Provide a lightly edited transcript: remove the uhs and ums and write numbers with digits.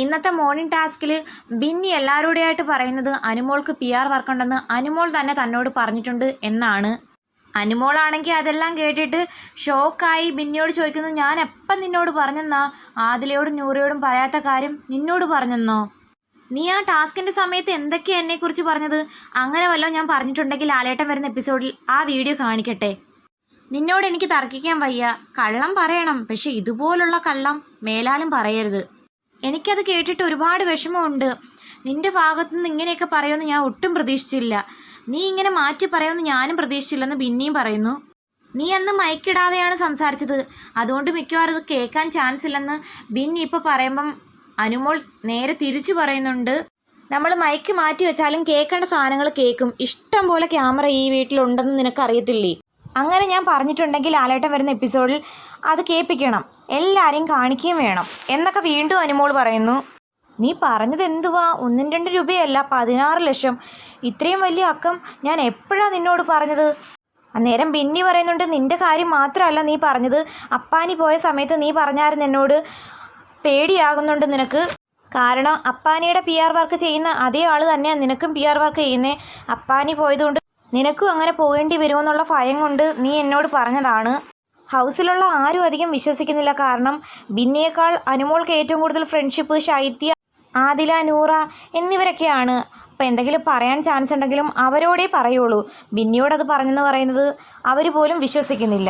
ഇന്നത്തെ മോർണിംഗ് ടാസ്കിൽ ബിന്നി എല്ലാവരോടെയായിട്ട് പറയുന്നത് അനുമോൾക്ക് PR വർക്കുണ്ടെന്ന് അനുമോൾ തന്നെ തന്നോട് പറഞ്ഞിട്ടുണ്ട് എന്നാണ്. അനുമോളാണെങ്കിൽ അതെല്ലാം കേട്ടിട്ട് ഷോക്കായി ബിന്നിയോട് ചോദിക്കുന്നു, ഞാൻ എപ്പം നിന്നോട് പറഞ്ഞെന്നാ? ആദിലയോടും നൂറയോടും പറയാത്ത കാര്യം നിന്നോട് പറഞ്ഞെന്നോ? നീ ആ ടാസ്കിൻ്റെ സമയത്ത് എന്തൊക്കെയാണ് എന്നെക്കുറിച്ച് പറഞ്ഞത്? അങ്ങനെ വല്ലതും ഞാൻ പറഞ്ഞിട്ടുണ്ടെങ്കിൽ ലാലേട്ടൻ വരുന്ന എപ്പിസോഡിൽ ആ വീഡിയോ കാണിക്കട്ടെ. നിന്നോട് എനിക്ക് തർക്കിക്കാൻ വയ്യ. കള്ളം പറയണം, പക്ഷെ ഇതുപോലുള്ള കള്ളം മേലാലും പറയരുത്. എനിക്കത് കേട്ടിട്ട് ഒരുപാട് വിഷമമുണ്ട്. നിന്റെ ഭാഗത്തുനിന്ന് ഇങ്ങനെയൊക്കെ പറയുമെന്ന് ഞാൻ ഒട്ടും പ്രതീക്ഷിച്ചില്ല. നീ ഇങ്ങനെ മാറ്റി പറയുമെന്ന് ഞാനും പ്രതീക്ഷിച്ചില്ലെന്ന് ബിന്നിയും പറയുന്നു. നീ അന്ന് മയക്കിടാതെയാണ് സംസാരിച്ചത്, അതുകൊണ്ട് മിക്കവാറും ഇത് കേൾക്കാൻ ചാൻസ് ഇല്ലെന്ന് ബിന്നി ഇപ്പോൾ പറയുമ്പം അനുമോൾ നേരെ തിരിച്ചു പറയുന്നുണ്ട്. നമ്മൾ മയക്ക് മാറ്റി വെച്ചാലും കേൾക്കേണ്ട സാധനങ്ങൾ കേൾക്കും. ഇഷ്ടം പോലെ ക്യാമറ ഈ വീട്ടിലുണ്ടെന്ന് നിനക്കറിയത്തില്ലേ? അങ്ങനെ ഞാൻ പറഞ്ഞിട്ടുണ്ടെങ്കിൽ ലാലേട്ടൻ വരുന്ന എപ്പിസോഡിൽ അത് കേൾപ്പിക്കണം, എല്ലാവരെയും കാണിക്കുകയും വേണം എന്നൊക്കെ വീണ്ടും അനുമോൾ പറയുന്നു. നീ പറഞ്ഞത് എന്തുവാ? 1-2 രൂപയല്ല, 16 ലക്ഷം. ഇത്രയും വലിയ അക്കം ഞാൻ എപ്പോഴാണ് നിന്നോട് പറഞ്ഞത്? അന്നേരം ബിന്നി പറയുന്നുണ്ട്, നിൻ്റെ കാര്യം മാത്രമല്ല നീ പറഞ്ഞത്, അപ്പാനി പോയ സമയത്ത് നീ പറഞ്ഞായിരുന്നു എന്നോട് പേടിയാകുന്നുണ്ട് നിനക്ക്. കാരണം അപ്പാനിയുടെ PR വർക്ക് ചെയ്യുന്ന അതേ ആൾ തന്നെയാണ് നിനക്കും PR വർക്ക് ചെയ്യുന്നത്. അപ്പാനി പോയതുകൊണ്ട് നിനക്കും അങ്ങനെ പോകേണ്ടി വരുമെന്നുള്ള ഭയം കൊണ്ട് നീ എന്നോട് പറഞ്ഞതാണ്. ഹൗസിലുള്ള ആരും അധികം വിശ്വസിക്കുന്നില്ല. കാരണം ബിന്നിയേക്കാൾ അനുമോൾക്ക് ഏറ്റവും കൂടുതൽ ഫ്രണ്ട്ഷിപ്പ് ശൈത്യ, ആദില, നൂറ എന്നിവരൊക്കെയാണ്. അപ്പോൾ എന്തെങ്കിലും പറയാൻ ചാൻസ് ഉണ്ടെങ്കിലും അവരോടേ പറയുള്ളൂ. ബിന്നിയോടത് പറഞ്ഞെന്ന് പറയുന്നത് അവർ പോലും വിശ്വസിക്കുന്നില്ല.